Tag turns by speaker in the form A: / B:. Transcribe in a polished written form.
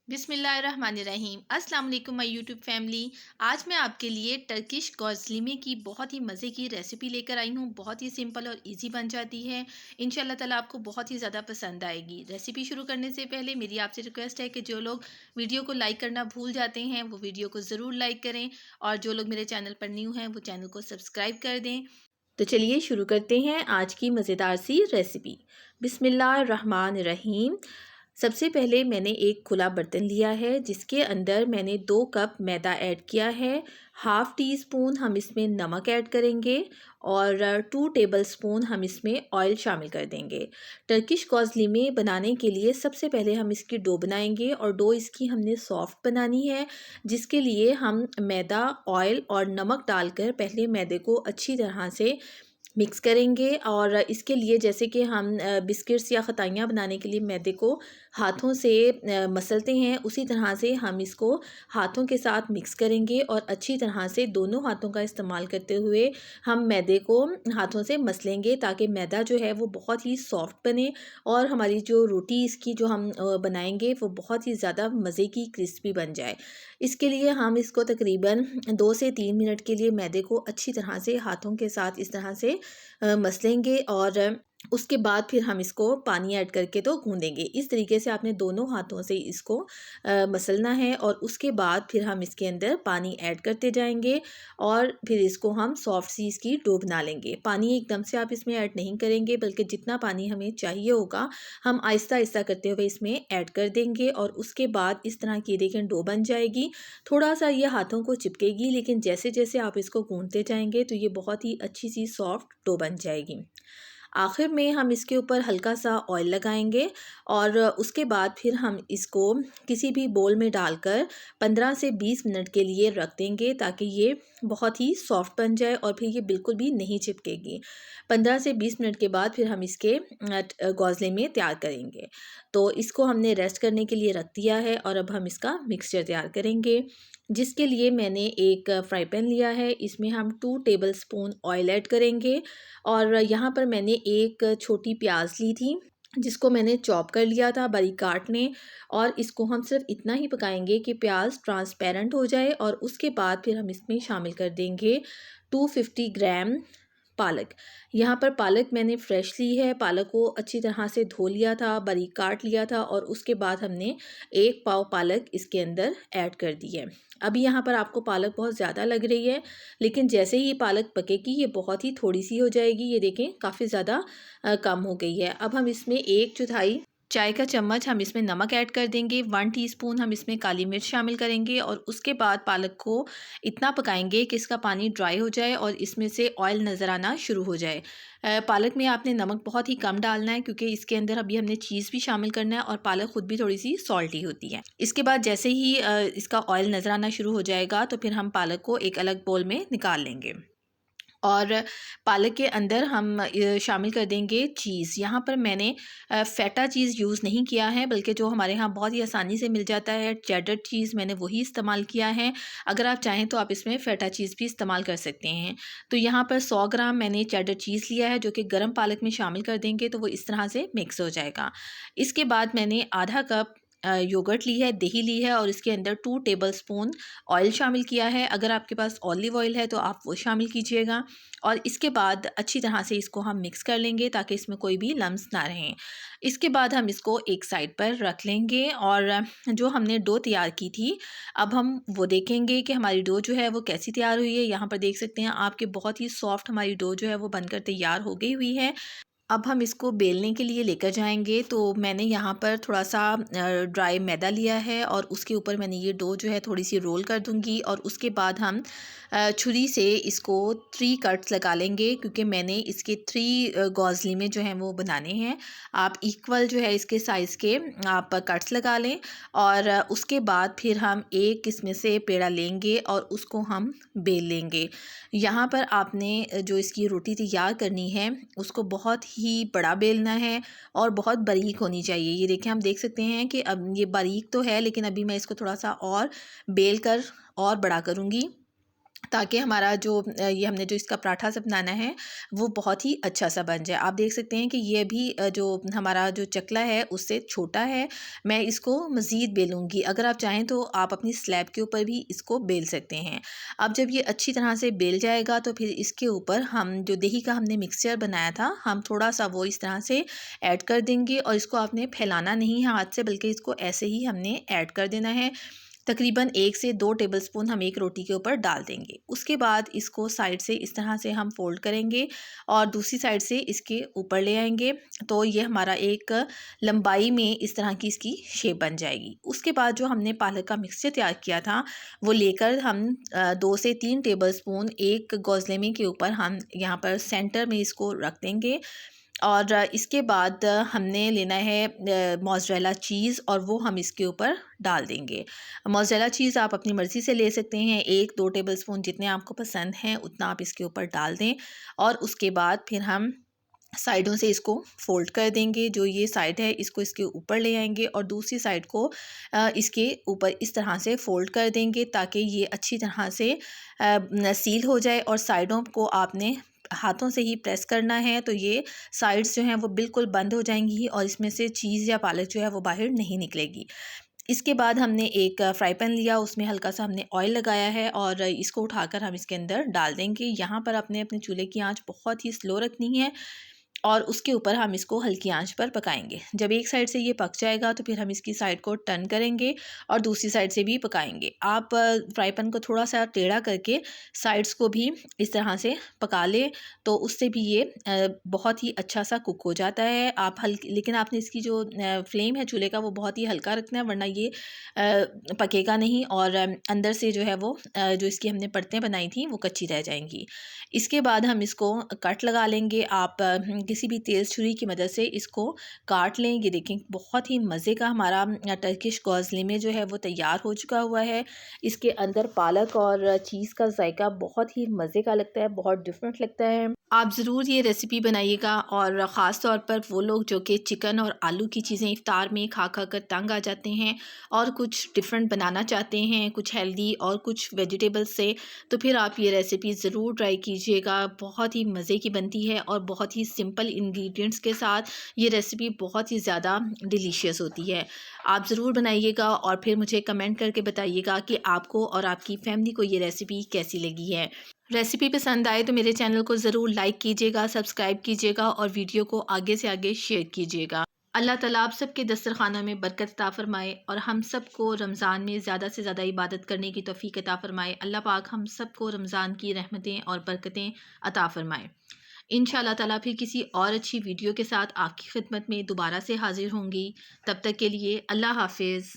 A: बिस्मिल्लाहिर्रहमानिर्रहीम। अस्सलाम वालेकुम माय यूट्यूब फैमिली। आज मैं आपके लिए टर्किश गोज़लिमे की बहुत ही मज़े की रेसिपी लेकर आई हूँ। बहुत ही सिंपल और इजी बन जाती है। इंशाल्लाह ताला आपको बहुत ही ज़्यादा पसंद आएगी। रेसिपी शुरू करने से पहले मेरी आपसे रिक्वेस्ट है कि जो लोग वीडियो को लाइक करना भूल जाते हैं वो वीडियो को ज़रूर लाइक करें, और जो लोग मेरे चैनल पर न्यू हैं वो चैनल को सब्सक्राइब कर दें। तो चलिए शुरू करते हैं आज की मज़ेदार सी रेसिपी। बिस्मिल्लाहिर्रहमानिर्रहीम। सबसे पहले मैंने एक खुला बर्तन लिया है जिसके अंदर मैंने 2 कप मैदा ऐड किया है। हाफ़ टी स्पून हम इसमें नमक ऐड करेंगे और 2 टेबल स्पून हम इसमें ऑयल शामिल कर देंगे। टर्किश कॉज़लिमे बनाने के लिए सबसे पहले हम इसकी डो बनाएंगे, और डो इसकी हमने सॉफ्ट बनानी है, जिसके लिए हम मैदा, ऑयल और नमक डालकर पहले मैदे को अच्छी तरह से मिक्स करेंगे। और इसके लिए जैसे कि हम बिस्किट्स या खताइयाँ बनाने के लिए मैदे को हाथों से मसलते हैं, उसी तरह से हम इसको हाथों के साथ मिक्स करेंगे और अच्छी तरह से दोनों हाथों का इस्तेमाल करते हुए हम मैदे को हाथों से मसलेंगे, ताकि मैदा जो है वो बहुत ही सॉफ्ट बने और हमारी जो रोटी इसकी जो हम बनाएंगे वो बहुत ही ज़्यादा मज़े की क्रिस्पी बन जाए। इसके लिए हम इसको तकरीबन 2 से 3 मिनट के लिए मैदे को अच्छी तरह से हाथों के साथ इस तरह से मसलेंगे, और उसके बाद फिर हम इसको पानी ऐड करके तो गूँदेंगे। इस तरीके से आपने दोनों हाथों से इसको मसलना है, और उसके बाद फिर हम इसके अंदर पानी ऐड करते जाएंगे और फिर इसको हम सॉफ्ट सी इसकी डो बना लेंगे। पानी एकदम से आप इसमें ऐड नहीं करेंगे, बल्कि जितना पानी हमें चाहिए होगा हम आहिस्ता आहिस्ता करते हुए इसमें ऐड कर देंगे, और उसके बाद इस तरह की देखें डो बन जाएगी। थोड़ा सा ये हाथों को चिपकेगी, लेकिन जैसे जैसे आप इसको गूँथते जाएंगे तो ये बहुत ही अच्छी सी सॉफ्ट डो बन जाएगी। आखिर में हम इसके ऊपर हल्का सा ऑयल लगाएंगे, और उसके बाद फिर हम इसको किसी भी बोल में डालकर 15 से 20 मिनट के लिए रख देंगे, ताकि ये बहुत ही सॉफ्ट बन जाए और फिर ये बिल्कुल भी नहीं चिपकेगी। 15 से 20 मिनट के बाद फिर हम इसके गौज़ले में तैयार करेंगे। तो इसको हमने रेस्ट करने के लिए रख दिया है, और अब हम इसका मिक्सचर तैयार करेंगे, जिसके लिए मैंने एक फ्राई पैन लिया है। इसमें हम 2 टेबल स्पून ऑयल ऐड करेंगे, और यहाँ पर मैंने एक छोटी प्याज ली थी जिसको मैंने चॉप कर लिया था बारीक काटने, और इसको हम सिर्फ इतना ही पकाएंगे कि प्याज ट्रांसपेरेंट हो जाए, और उसके बाद फिर हम इसमें शामिल कर देंगे 250 ग्राम पालक। यहाँ पर पालक मैंने फ़्रेश ली है। पालक को अच्छी तरह से धो लिया था, बारीक काट लिया था, और उसके बाद हमने 1 पाव पालक इसके अंदर ऐड कर दी है। अभी यहाँ पर आपको पालक बहुत ज़्यादा लग रही है, लेकिन जैसे ही ये पालक पकेगी ये बहुत ही थोड़ी सी हो जाएगी। ये देखें काफ़ी ज़्यादा कम हो गई है। अब हम इसमें 1/4 चाय का चम्मच हम इसमें नमक ऐड कर देंगे। 1 टीस्पून हम इसमें काली मिर्च शामिल करेंगे, और उसके बाद पालक को इतना पकाएंगे कि इसका पानी ड्राई हो जाए और इसमें से ऑयल नज़र आना शुरू हो जाए। पालक में आपने नमक बहुत ही कम डालना है, क्योंकि इसके अंदर अभी हमने चीज़ भी शामिल करना है, और पालक खुद भी थोड़ी सी सॉल्टी होती है। इसके बाद जैसे ही इसका ऑयल नज़र आना शुरू हो जाएगा तो फिर हम पालक को एक अलग बोल में निकाल लेंगे, और पालक के अंदर हम शामिल कर देंगे चीज़। यहाँ पर मैंने फ़ेटा चीज़ यूज़ नहीं किया है, बल्कि जो हमारे यहाँ बहुत ही आसानी से मिल जाता है चेडर चीज़, मैंने वही इस्तेमाल किया है। अगर आप चाहें तो आप इसमें फ़ेटा चीज़ भी इस्तेमाल कर सकते हैं। तो यहाँ पर 100 ग्राम मैंने चेडर चीज़ लिया है, जो कि गर्म पालक में शामिल कर देंगे तो वो इस तरह से मिक्स हो जाएगा। इसके बाद मैंने आधा कप योगर्ट ली है, दही ली है, और इसके अंदर 2 टेबलस्पून ऑयल शामिल किया है। अगर आपके पास ऑलिव ऑयल है तो आप वो शामिल कीजिएगा, और इसके बाद अच्छी तरह से इसको हम मिक्स कर लेंगे ताकि इसमें कोई भी लम्स ना रहें। इसके बाद हम इसको एक साइड पर रख लेंगे, और जो हमने डो तैयार की थी अब हम वो देखेंगे कि हमारी डो जो है वो कैसी तैयार हुई है। यहाँ पर देख सकते हैं आपके बहुत ही सॉफ्ट हमारी डो जो है वो बनकर तैयार हो गई हुई है। अब हम इसको बेलने के लिए लेकर जाएंगे। तो मैंने यहाँ पर थोड़ा सा ड्राई मैदा लिया है, और उसके ऊपर मैंने ये डो जो है थोड़ी सी रोल कर दूँगी, और उसके बाद हम छुरी से इसको 3 कट्स लगा लेंगे, क्योंकि मैंने इसके 3 गौज़लिमे जो हैं वो बनाने हैं। आप इक्वल जो है इसके साइज़ के आप कट्स लगा लें, और उसके बाद फिर हम एक इसमें से पेड़ा लेंगे और उसको हम बेल लेंगे। यहाँ पर आपने जो इसकी रोटी तैयार करनी है उसको बहुत ही बड़ा बेलना है, और बहुत बारीक होनी चाहिए। ये देखें, हम देख सकते हैं कि अब ये बारीक तो है, लेकिन अभी मैं इसको थोड़ा सा और बेल कर और बड़ा करूँगी। ताकि हमारा जो ये हमने जो इसका पराठा सा बनाना है वो बहुत ही अच्छा सा बन जाए। आप देख सकते हैं कि ये भी जो हमारा जो चकला है उससे छोटा है। मैं इसको मज़ीद बेलूँगी। अगर आप चाहें तो आप अपनी स्लैब के ऊपर भी इसको बेल सकते हैं। अब जब ये अच्छी तरह से बेल जाएगा तो फिर इसके ऊपर हम जो दही का हमने मिक्सचर बनाया था, हम थोड़ा-सा वो इस तरह से ऐड कर देंगे और इसको आपने फैलाना नहीं है हाथ से, बल्कि इसको ऐसे ही हमने ऐड कर देना है। तकरीबन 1 से 2 टेबलस्पून हम एक रोटी के ऊपर डाल देंगे। उसके बाद इसको साइड से इस तरह से हम फ़ोल्ड करेंगे और दूसरी साइड से इसके ऊपर ले आएँगे, तो ये हमारा एक लंबाई में इस तरह की इसकी शेप बन जाएगी। उसके बाद जो हमने पालक का मिक्सचर तैयार किया था, वो लेकर हम 2 से 3 टेबलस्पून एक गोज़लेमे के ऊपर हम यहाँ पर सेंटर में इसको रख देंगे और इसके बाद हमने लेना है मोज़रेला चीज़ और वो हम इसके ऊपर डाल देंगे। मोज़रेला चीज़ आप अपनी मर्ज़ी से ले सकते हैं, 1-2 टेबलस्पून जितने आपको पसंद हैं उतना आप इसके ऊपर डाल दें और उसके बाद फिर हम साइडों से इसको फ़ोल्ड कर देंगे। जो ये साइड है इसको इसके ऊपर ले आएँगे और दूसरी साइड को इसके ऊपर इस तरह से फ़ोल्ड कर देंगे ताकि ये अच्छी तरह से सील हो जाए और साइडों को आपने हाथों से ही प्रेस करना है, तो ये साइड्स जो हैं वो बिल्कुल बंद हो जाएँगी और इसमें से चीज़ या पालक जो है वो बाहर नहीं निकलेगी। इसके बाद हमने एक फ्राई पैन लिया, उसमें हल्का सा हमने ऑयल लगाया है और इसको उठाकर हम इसके अंदर डाल देंगे। यहाँ पर अपने अपने चूल्हे की आंच बहुत ही स्लो रखनी है और उसके ऊपर हम इसको हल्की आंच पर पकाएंगे। जब एक साइड से ये पक जाएगा तो फिर हम इसकी साइड को टर्न करेंगे और दूसरी साइड से भी पकाएंगे। आप फ्राई पैन को थोड़ा सा टेढ़ा करके साइड्स को भी इस तरह से पका लें, तो उससे भी ये बहुत ही अच्छा सा कुक हो जाता है। आप हल्की, लेकिन आपने इसकी जो फ्लेम है चूल्हे का वो बहुत ही हल्का रखना है, वरना ये पकेगा नहीं और अंदर से जो है वो जो इसकी हमने परतें बनाई थी वो कच्ची रह जाएंगी। इसके बाद हम इसको कट लगा लेंगे। आप किसी भी तेज़ छुरी की मदद से इसको काट लें। ये देखें बहुत ही मज़े का हमारा टर्किश गोज़लेमे जो है वो तैयार हो चुका हुआ है। इसके अंदर पालक और चीज़ का जायका बहुत ही मज़े का लगता है, बहुत डिफरेंट लगता है। आप ज़रूर ये रेसिपी बनाइएगा और ख़ास तौर पर वो लोग जो कि चिकन और आलू की चीज़ें इफ्तार में खा खा कर तंग आ जाते हैं और कुछ डिफरेंट बनाना चाहते हैं, कुछ हेल्दी और कुछ वेजिटेबल्स से, तो फिर आप ये रेसिपी ज़रूर ट्राई कीजिएगा। बहुत ही मज़े की बनती है और बहुत ही सिंपल इंग्रेडिएंट्स के साथ ये रेसिपी बहुत ही ज़्यादा डिलीशियस होती है। आप ज़रूर बनाइएगा और फिर मुझे कमेंट करके बताइएगा कि आपको और आपकी फैमिली को ये रेसिपी कैसी लगी है। रेसिपी पसंद आए तो मेरे चैनल को ज़रूर लाइक कीजिएगा, सब्सक्राइब कीजिएगा और वीडियो को आगे से आगे शेयर कीजिएगा। अल्लाह ताला आप सबके दस्तरखानों में बरकत अता फ़रमाए और हम सबको रमज़ान में ज़्यादा से ज़्यादा इबादत करने की तौफ़ीक अता फ़रमाए। अल्लाह पाक हम सबको रमज़ान की रहमतें और बरकतें अता फ़रमाए। इंशाअल्लाह ताला फिर किसी और अच्छी वीडियो के साथ आपकी खिदमत में दोबारा से हाज़िर होंगी। तब तक के लिए अल्लाह हाफ़िज़।